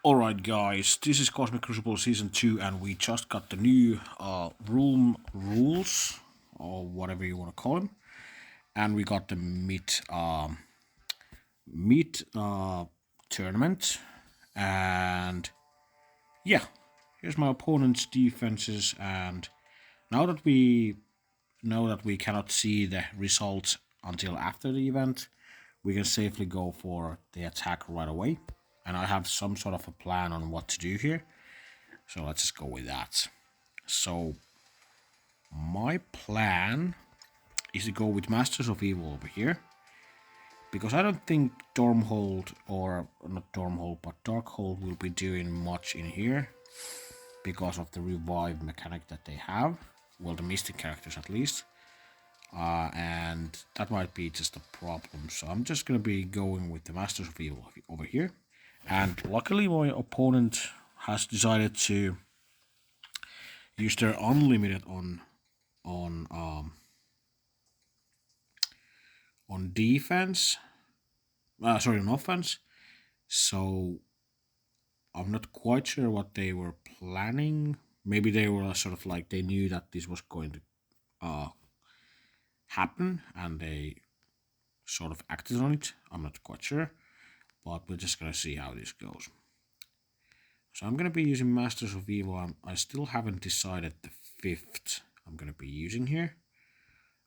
Alright guys, this is Cosmic Crucible Season 2 and we just got the new room rules, or whatever you want to call them. And we got the meat tournament. And yeah, here's my opponent's defenses, and now that we know that we cannot see the results until after the event, we can safely go for the attack right away. And I have some sort of a plan on what to do here. So let's just go with that. So my plan is to go with Masters of Evil over here, because I don't think Stormhold, or not Stormhold, but Darkhold will be doing much in here because of the revive mechanic that they have. Well, the Mystic characters at least. And that might be just a problem. So I'm just going to be going with the Masters of Evil over here. And luckily my opponent has decided to use their unlimited on um on defense. Sorry, on offense. So I'm not quite sure what they were planning. Maybe they were sort of like they knew that this was going to happen and they sort of acted on it. I'm not quite sure, but we're just gonna see how this goes. So I'm gonna be using Masters of Evil. I still haven't decided the fifth I'm gonna be using here.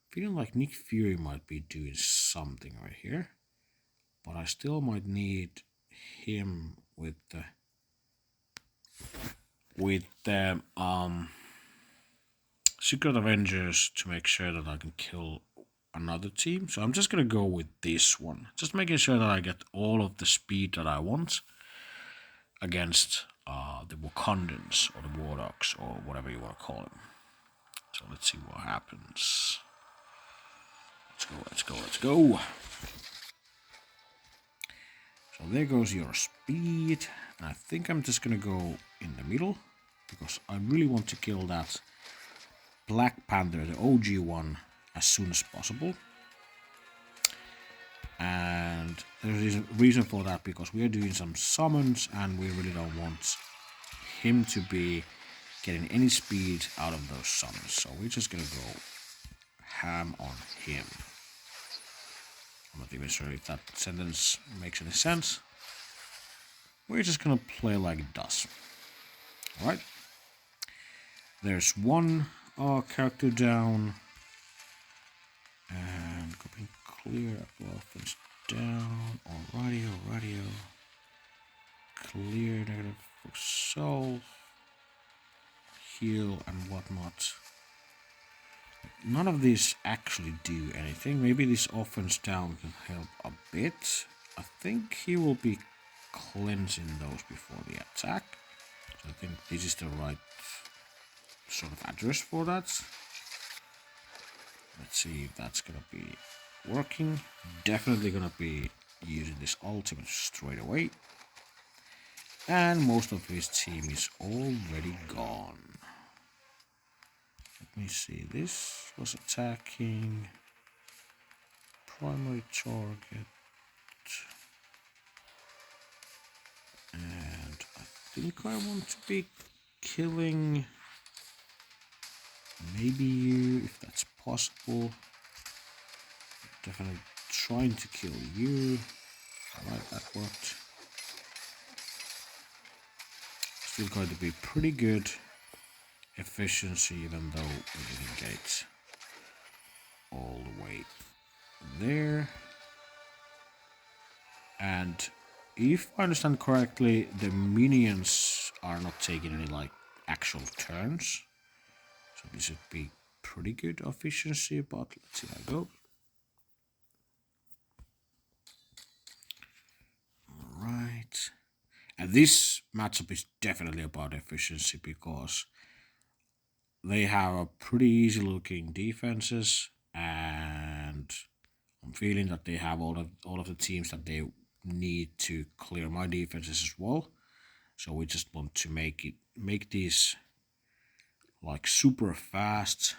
Feeling like Nick Fury might be doing something right here, but I still might need him with the Secret Avengers to make sure that I can kill another team. So I'm just gonna go with this one, just making sure that I get all of the speed that I want against the Wakandans or the Warlocks or whatever you want to call them. So let's see what happens. Let's go. So there goes your speed. And I think I'm just gonna go in the middle, because I really want to kill that Black Panther, the OG one, as soon as possible. And there's a reason for that, because we are doing some summons and we really don't want him to be getting any speed out of those summons. So we're just gonna go ham on him. I'm not even sure if that sentence makes any sense. We're just gonna play like it does. Alright. There's one character down. And copy clear offense down. Alrighty. Clear negative for self. Heal and whatnot. None of these actually do anything. Maybe this offense down can help a bit. I think he will be cleansing those before the attack. So I think this is the right sort of address for that. Let's see if that's gonna be working. Definitely gonna be using this ultimate straight away. And most of his team is already gone. Let me see, this was attacking primary target. And I think I want to be killing maybe you, if that's possible. Definitely trying to kill you. Alright, that worked. Still going to be pretty good efficiency, even though we didn't get it all the way there. And if I understand correctly, the minions are not taking any like actual turns. So this should be pretty good efficiency, but let's see how it goes. Alright. And this matchup is definitely about efficiency, because they have a pretty easy looking defenses, and I'm feeling that they have all of the teams that they need to clear my defenses as well. So we just want to make these like super fast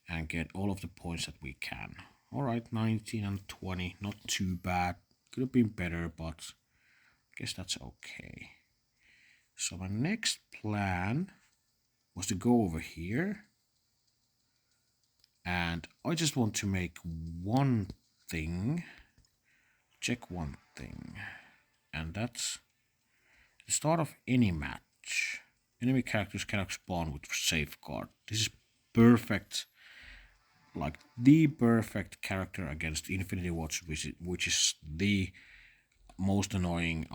and get all of the points that we can. Alright, 19 and 20, not too bad. Could have been better, but Guess that's okay. So my next plan was to go over here. And I just want to make one thing. Check one thing. And that's the start of any match. Enemy characters cannot spawn with safeguard. This is perfect. Like the perfect character against Infinity Watch, which is the most annoying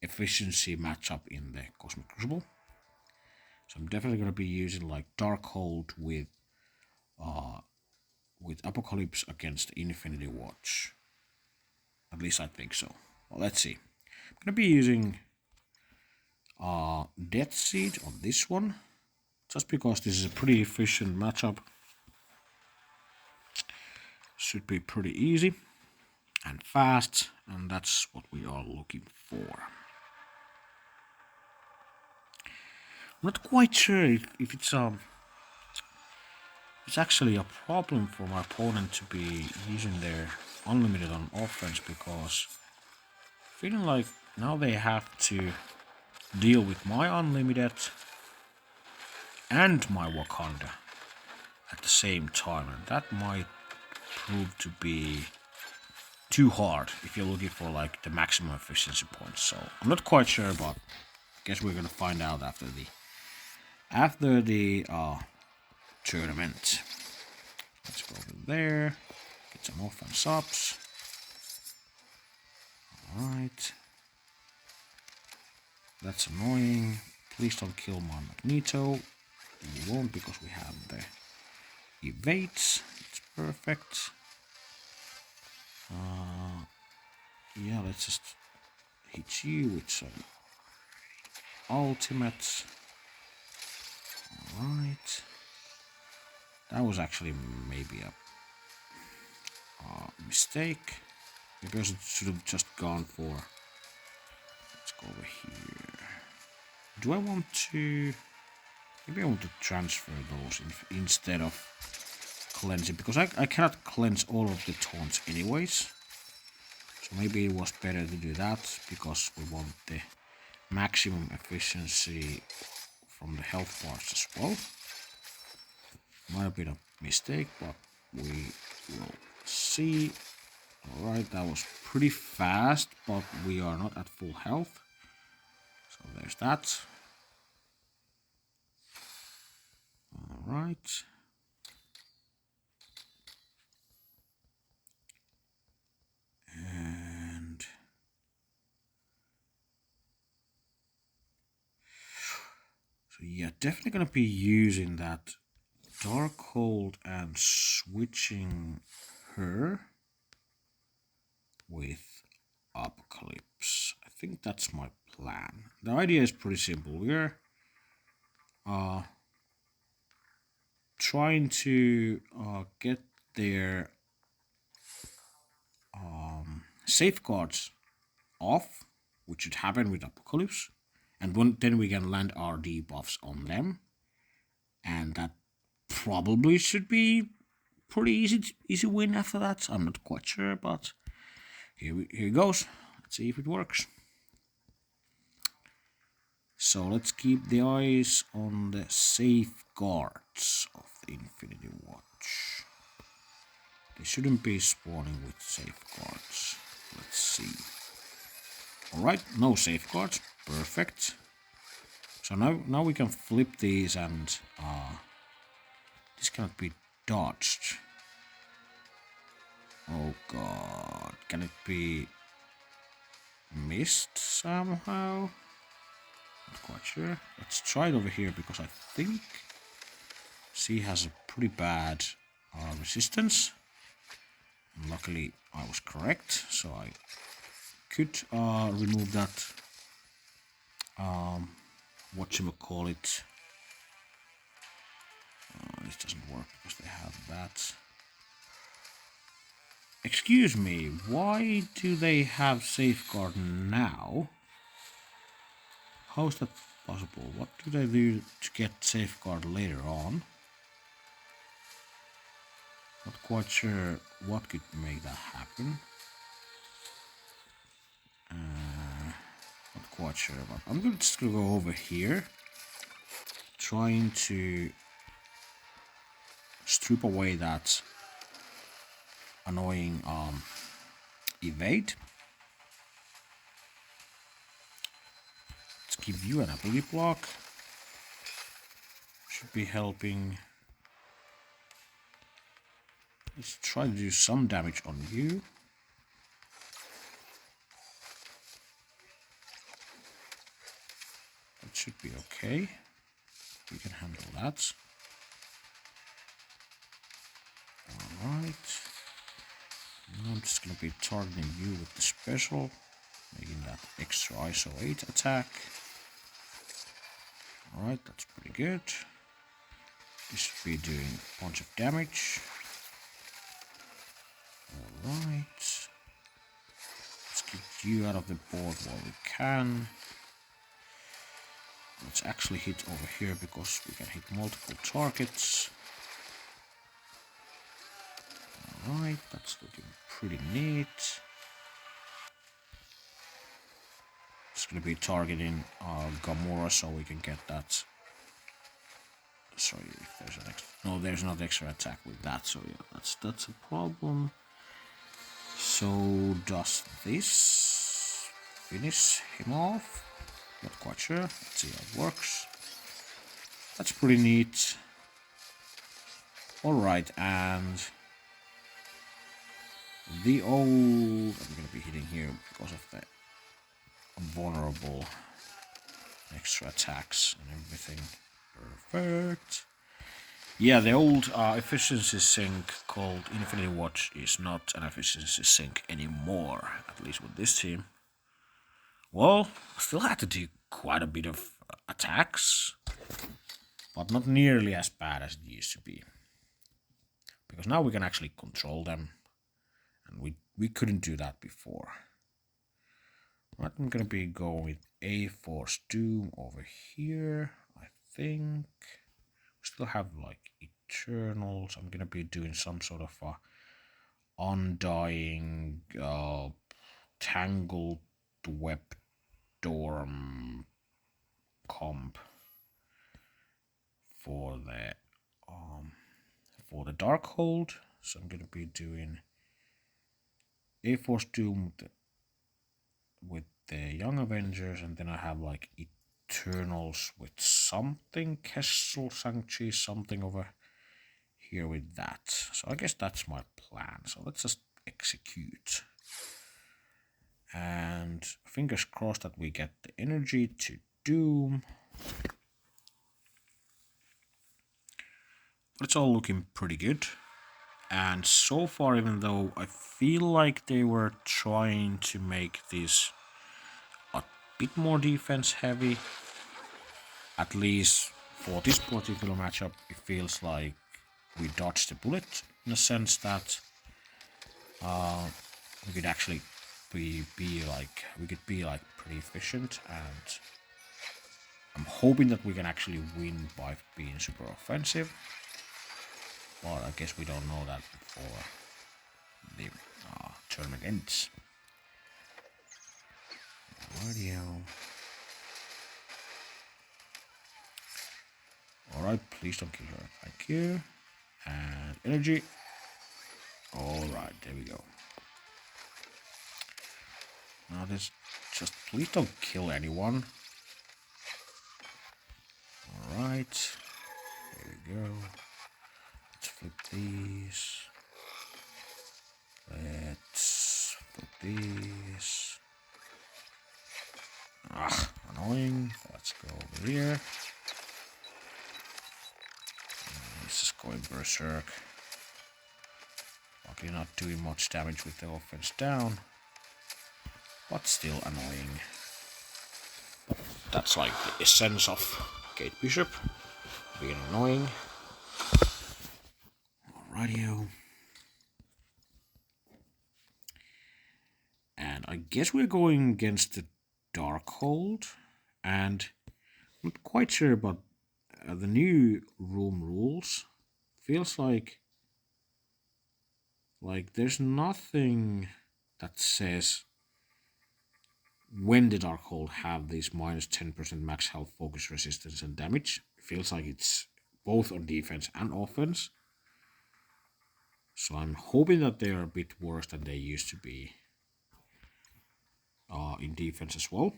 efficiency matchup in the Cosmic Crucible. So I'm definitely gonna be using like Darkhold with Apocalypse against Infinity Watch. At least I think so. Well, let's see. I'm gonna be using Death Seed on this one, just because this is a pretty efficient matchup. Should be pretty easy and fast, and that's what we are looking for. I'm not quite sure if it's actually a problem for my opponent to be using their unlimited on offense, because feeling like now they have to deal with my unlimited and my Wakanda at the same time, and that might prove to be too hard if you're looking for like the maximum efficiency points. So I'm not quite sure, but I guess we're gonna find out after the tournament. Let's go over there, get some offense ups. Alright. That's annoying. Please don't kill my Magneto. You won't, because we have the evades. It's perfect. Yeah, let's just hit you with some ultimates. Alright. That was actually maybe a mistake. Maybe I should have just gone for... Let's go over here. Do I want to... Maybe I want to transfer those instead of cleansing, because I cannot cleanse all of the taunts anyways. So maybe it was better to do that, because we want the maximum efficiency from the health bars as well. Might have been a mistake, but we will see. Alright, that was pretty fast, but we are not at full health. So there's that. Alright. And so yeah, definitely gonna be using that Darkhold and switching her with Apocalypse. I think that's my plan. The idea is pretty simple. We're trying to get their safeguards off, which should happen with Apocalypse, and then we can land our debuffs on them, and that probably should be pretty easy win after that. I'm not quite sure, but here goes. Let's see if it works. So let's keep the eyes on the safeguards of the Infinity Watch. They shouldn't be spawning with safeguards. Let's see. Alright, no safeguards. Perfect. So now we can flip these, and this cannot be dodged. Oh god. Can it be missed somehow? Not quite sure. Let's try it over here, because I think she has a pretty bad resistance. And luckily I was correct, so I could remove that whatchamacallit. This doesn't work because they have that. Excuse me, why do they have safeguard now? How is that possible? What do they do to get safeguard later on? Not quite sure what could make that happen. quite sure about. I'm just gonna go over here, trying to strip away that annoying evade. Let's give you an ability block. Should be helping. Let's try to do some damage on you. That should be okay. We can handle that. Alright. I'm just going to be targeting you with the special, making that extra ISO 8 attack. Alright, that's pretty good. This should be doing a bunch of damage. Alright. Let's get you out of the board while we can. Let's actually hit over here because we can hit multiple targets. Alright, that's looking pretty neat. It's going to be targeting Gamora so we can get that. Sorry, if there's an extra. No, there's not extra attack with that, so yeah, that's a problem. So does this finish him off? Not quite sure. Let's see how it works. That's pretty neat. Alright, and the old... I'm gonna be hitting here because of the vulnerable extra attacks and everything. Perfect. Yeah, the old efficiency sink called Infinity Watch is not an efficiency sink anymore, at least with this team. Well, still had to do quite a bit of attacks, but not nearly as bad as it used to be. Because now we can actually control them, and we couldn't do that before. Right, I'm gonna be going with A-Force Doom over here, I think. We still have like Eternals. I'm gonna be doing some sort of undying tangled web dorm comp for the Darkhold. So I'm gonna be doing A-Force Doom with the Young Avengers, and then I have like Eternals with something, Kessel Sanctuary, something over here with that. So I guess that's my plan. So let's just execute. And fingers crossed that we get the energy to Doom. But it's all looking pretty good. And so far, even though I feel like they were trying to make this a bit more defense heavy, at least for this particular matchup, it feels like we dodged a bullet in a sense that we could actually be pretty efficient, and I'm hoping that we can actually win by being super offensive. But I guess we don't know that before the tournament ends. Radio. Alright, please don't kill her. Thank you. And energy. Alright, there we go. Now this, just please don't kill anyone. Alright. There we go. Let's flip these. Let's flip these. Ah, annoying. Let's go over here. This is going berserk. Okay, not doing much damage with the offense down, but still annoying. That's like the essence of Gate Bishop, being annoying. Alrighty. And I guess we're going against the Darkhold, and I'm not quite sure about the new room rules. Feels like there's nothing that says when the Darkhold have this minus 10% max health, focus, resistance, and damage. It feels like it's both on defense and offense. So I'm hoping that they are a bit worse than they used to be in defense as well.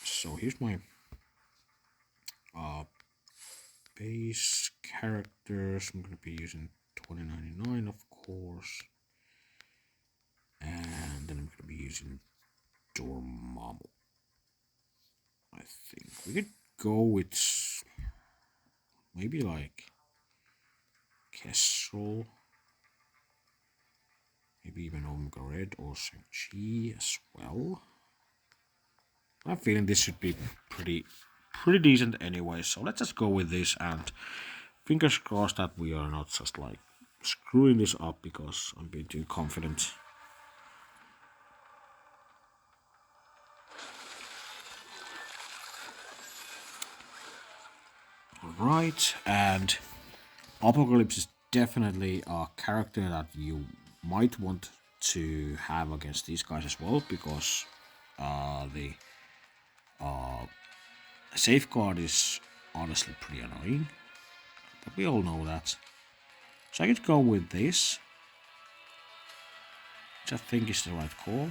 So here's my base characters. I'm going to be using 2099, of course. And then I'm going to be using Dormammu. I think we could go with maybe like Kestrel. Maybe even Omega Red or Shang-Chi as well. I'm feeling this should be pretty decent anyway, so let's just go with this, and fingers crossed that we are not just like screwing this up because I'm being too confident. Alright, and Apocalypse is definitely a character that you might want to have against these guys as well, because the safeguard is honestly pretty annoying, but we all know that. So I could go with this, which I think is the right call.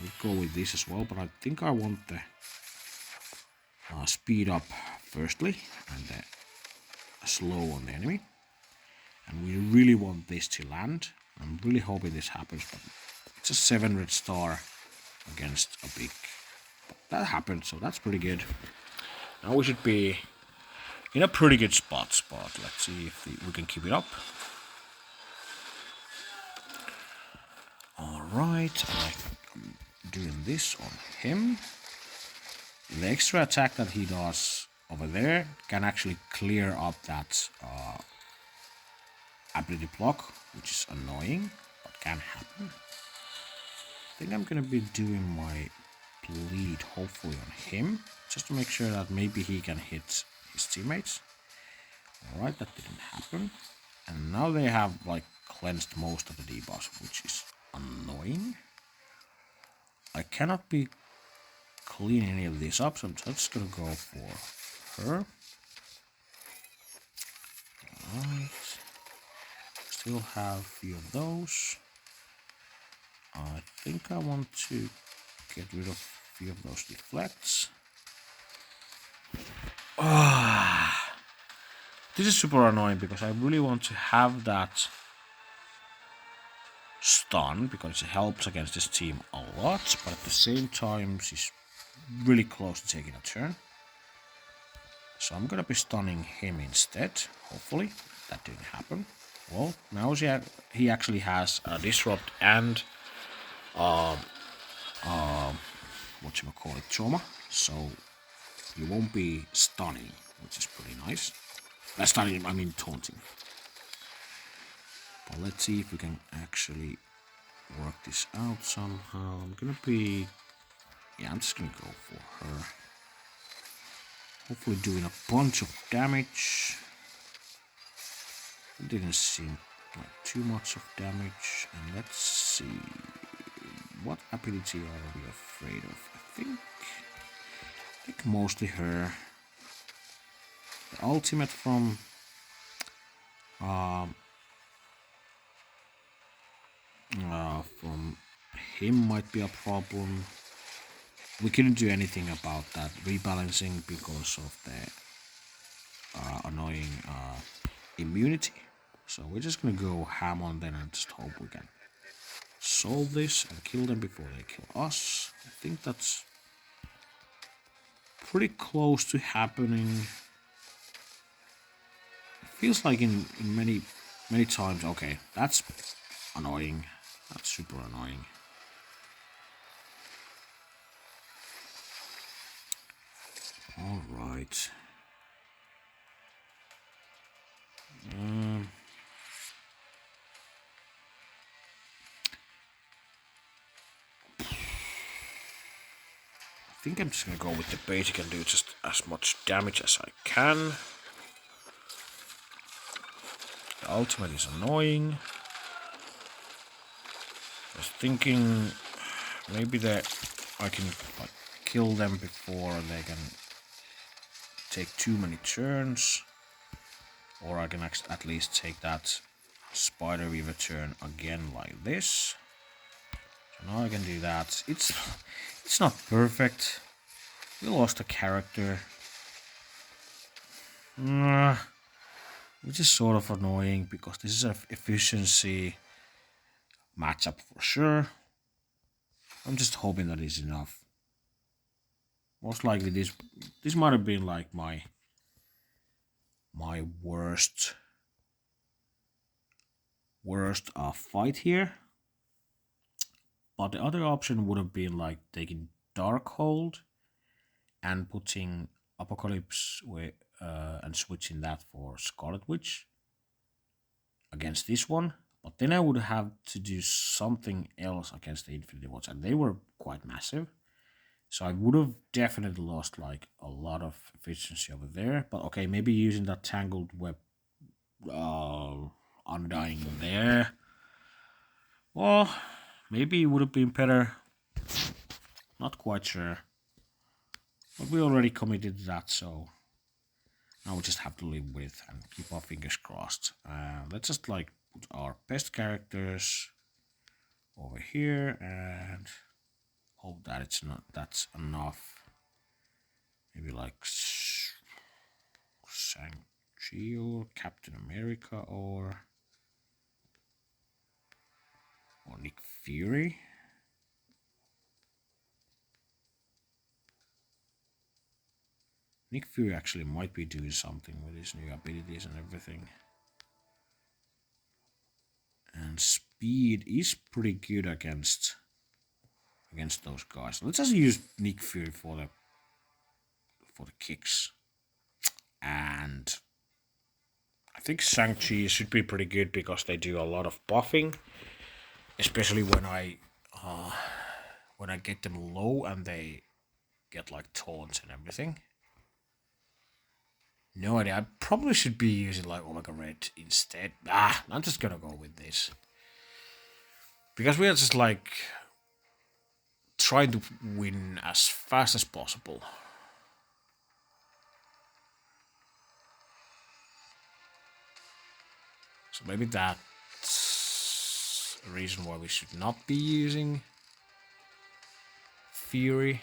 We'll go with this as well, but I think I want the speed up firstly and the slow on the enemy. And we really want this to land. I'm really hoping this happens, but it's a 7 red star against a big. But that happened, so that's pretty good. Now we should be in a pretty good spot. Let's see if we can keep it up. Alright, I'm doing this on him. The extra attack that he does over there can actually clear up that ability block, which is annoying, but can happen. I think I'm gonna be doing my bleed hopefully on him, just to make sure that maybe he can hit his teammates. Alright, that didn't happen. And now they have like cleansed most of the debuffs, which is annoying. I cannot be cleaning any of these up, so I'm just gonna go for her. Alright. Still have a few of those. I think I want to get rid of a few of those deflects. This is super annoying because I really want to have that stun because it helps against this team a lot, but at the same time she's really close to taking a turn. So I'm gonna be stunning him instead, hopefully. That didn't happen. Well, now he actually has a disrupt and trauma, so he won't be stunning, which is pretty nice. Stunning, I mean taunting. But let's see if we can actually work this out somehow. I'm just gonna go for her. Hopefully doing a bunch of damage. It didn't seem like too much of damage. And let's see. What ability are we afraid of? I think mostly her. The ultimate from him might be a problem. We couldn't do anything about that rebalancing because of the annoying immunity. So we're just gonna go ham on them and just hope we can solve this and kill them before they kill us. I think that's pretty close to happening. It feels like in many times. Okay, that's annoying. That's super annoying. All right. I think I'm just gonna go with the basic and do just as much damage as I can. The ultimate is annoying. I was thinking maybe I can like kill them before they can take too many turns, or I can at least take that spider weaver turn again like this. So now I can do that. It's not perfect. We lost a character, which is sort of annoying because this is an efficiency matchup for sure. I'm just hoping that is enough. Most likely this might have been like my worst fight here. But the other option would have been like taking Darkhold and putting Apocalypse and switching that for Scarlet Witch against this one. But then I would have to do something else against the Infinity Watch, and they were quite massive. So I would have definitely lost like a lot of efficiency over there. But okay, maybe using that Tangled Web Undying there. Well, maybe it would have been better. Not quite sure. But we already committed to that, so now we just have to live with and keep our fingers crossed. Let's just like put our best characters over here and hope that that's enough. Maybe like Shang-Chi or Captain America or Nick Fury. Nick Fury actually might be doing something with his new abilities and everything. And speed is pretty good against those guys. Let's just use Nick Fury for the kicks. And I think Shang-Chi should be pretty good because they do a lot of buffing, especially when I get them low and they get like taunts and everything. No idea. I probably should be using like Omega Red instead. I'm just gonna go with this because we are just like trying to win as fast as possible. So maybe that's a reason why we should not be using Fury.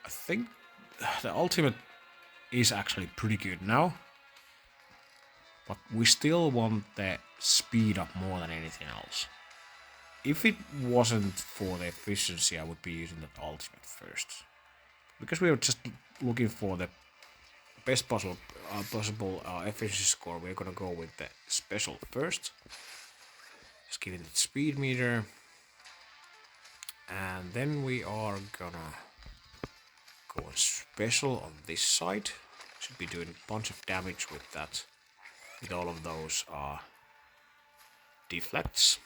I think the ultimate is actually pretty good now. But we still want the speed up more than anything else. If it wasn't for the efficiency, I would be using the ultimate first. Because we are just looking for the best possible efficiency score, we're gonna go with the special first. Just give it the speed meter. And then we are gonna go on special on this side. Should be doing a bunch of damage with that. With all of those deflects.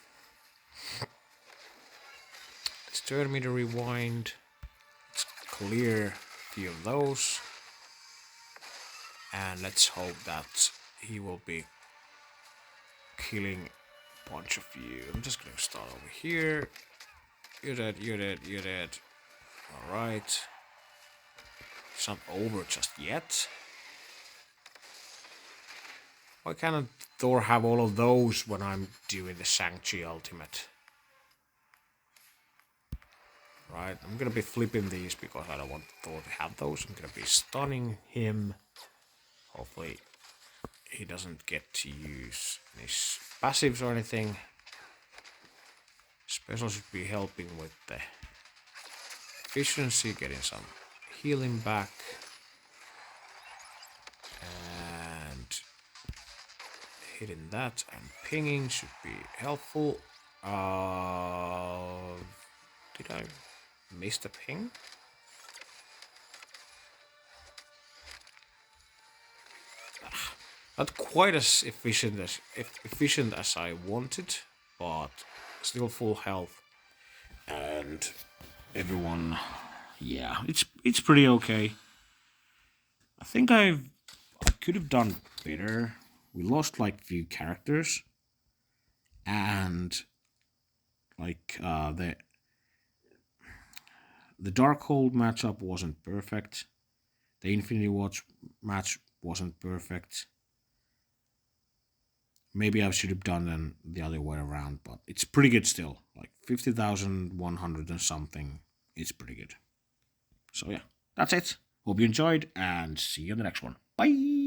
Let's turn me to rewind. Let's clear a few of those. And let's hope that he will be killing a bunch of you. I'm just gonna start over here. You're dead, you're dead, you're dead. Alright. It's not over just yet. Why can't Thor have all of those when I'm doing the Shang-Chi ultimate? Right, I'm gonna be flipping these because I don't want Thor to have those. I'm gonna be stunning him. Hopefully he doesn't get to use any passives or anything. Special should be helping with the efficiency, getting some healing back. And hitting that and pinging should be helpful. Did I miss the ping? Not quite as efficient as I wanted, but still full health. And everyone, yeah, it's pretty okay. I think I could have done better. We lost like few characters, and like the Darkhold matchup wasn't perfect. The Infinity Watch match wasn't perfect. Maybe I should have done them the other way around, but it's pretty good still. Like 50,100 and something. It's pretty good. So yeah, that's it. Hope you enjoyed and see you in the next one. Bye.